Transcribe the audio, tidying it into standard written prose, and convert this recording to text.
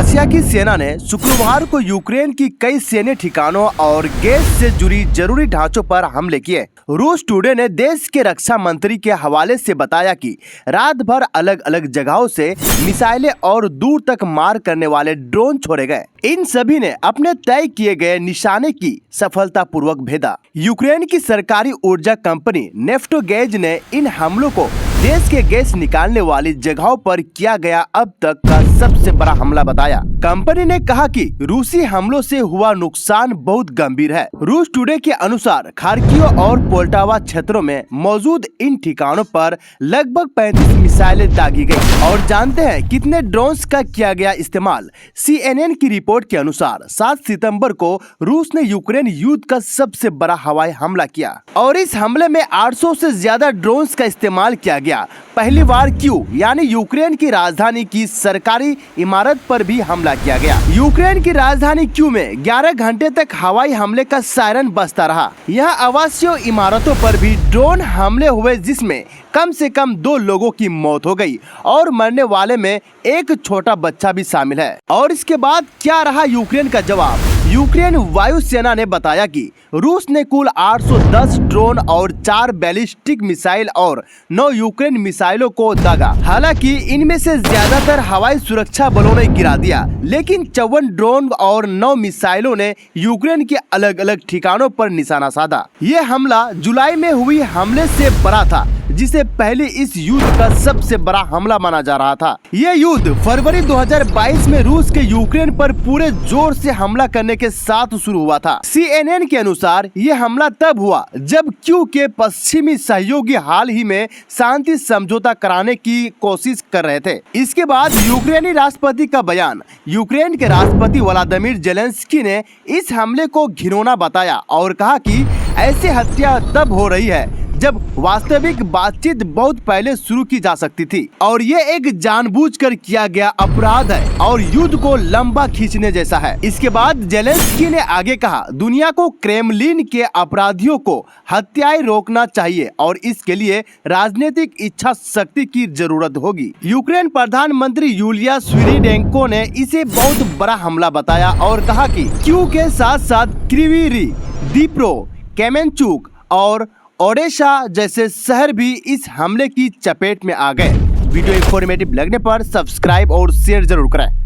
Russia की सेना ने शुक्रवार को यूक्रेन की कई सैन्य ठिकानों और गैस से जुड़ी जरूरी ढांचों पर हमले किए। रूस टुडे ने देश के रक्षा मंत्री के हवाले से बताया कि रात भर अलग अलग जगहों से मिसाइलें और दूर तक मार करने वाले ड्रोन छोड़े गए। इन सभी ने अपने तय किए गए निशाने की सफलतापूर्वक भेदा। यूक्रेन की सरकारी ऊर्जा कंपनी नेफ्टोगैज ने इन हमलों को देश के गैस निकालने वाली जगहों पर किया गया अब तक का सबसे बड़ा हमला बताया। कंपनी ने कहा कि रूसी हमलों से हुआ नुकसान बहुत गंभीर है। रूस टुडे के अनुसार खार्किव और पोल्टावा क्षेत्रों में मौजूद इन ठिकानों पर लगभग 35 मिसाइलें दागी गई। और जानते हैं कितने ड्रोन्स का किया गया इस्तेमाल। CNN की रिपोर्ट के अनुसार 7 सितंबर को रूस ने यूक्रेन युद्ध का सबसे बड़ा हवाई हमला किया और इस हमले में 800 से ज्यादा ड्रोन्स का इस्तेमाल किया गया। पहली बार क्यू यानी यूक्रेन की राजधानी की सरकारी इमारत पर भी हमला किया गया। यूक्रेन की राजधानी क्यू में 11 घंटे तक हवाई हमले का सायरन बजता रहा। यहाँ आवासीय इमारतों पर भी ड्रोन हमले हुए जिसमें कम से कम 2 लोगों की मौत हो गई और मरने वाले में एक छोटा बच्चा भी शामिल है। और इसके बाद क्या रहा यूक्रेन का जवाब। यूक्रेन वायुसेना ने बताया कि रूस ने कुल 810 ड्रोन और 4 बैलिस्टिक मिसाइल और 9 यूक्रेन मिसाइलों को दागा। हालांकि इनमें से ज्यादातर हवाई सुरक्षा बलों ने गिरा दिया, लेकिन 54 ड्रोन और 9 मिसाइलों ने यूक्रेन के अलग अलग ठिकानों पर निशाना साधा। ये हमला जुलाई में हुई हमले से बड़ा था, जिसे पहले इस युद्ध का सबसे बड़ा हमला माना जा रहा था। ये युद्ध फरवरी 2022 में रूस के यूक्रेन पर पूरे जोर से हमला करने के साथ शुरू हुआ था। CNN के अनुसार ये हमला तब हुआ जब क्यू के पश्चिमी सहयोगी हाल ही में शांति समझौता कराने की कोशिश कर रहे थे। इसके बाद यूक्रेनी राष्ट्रपति का बयान। यूक्रेन के राष्ट्रपति व्लादिमीर जेलेंस्की ने इस हमले को घिनौना बताया और कहा कि ऐसी हत्या तब हो रही है जब वास्तविक बातचीत बहुत पहले शुरू की जा सकती थी और ये एक जानबूझकर किया गया अपराध है और युद्ध को लंबा खींचने जैसा है। इसके बाद जेलेंस्की ने आगे कहा, दुनिया को क्रेमलिन के अपराधियों को हत्याएं रोकना चाहिए और इसके लिए राजनीतिक इच्छा शक्ति की जरूरत होगी। यूक्रेन प्रधानमंत्री यूलिया स्विरिडेंको ने इसे बहुत बड़ा हमला बताया और कहा कि क्यू के साथ साथ क्रिवी, दीप्रो, केमेंचुक और ओडेशा जैसे शहर भी इस हमले की चपेट में आ गए। वीडियो इंफॉर्मेटिव लगने पर सब्सक्राइब और शेयर जरूर करें।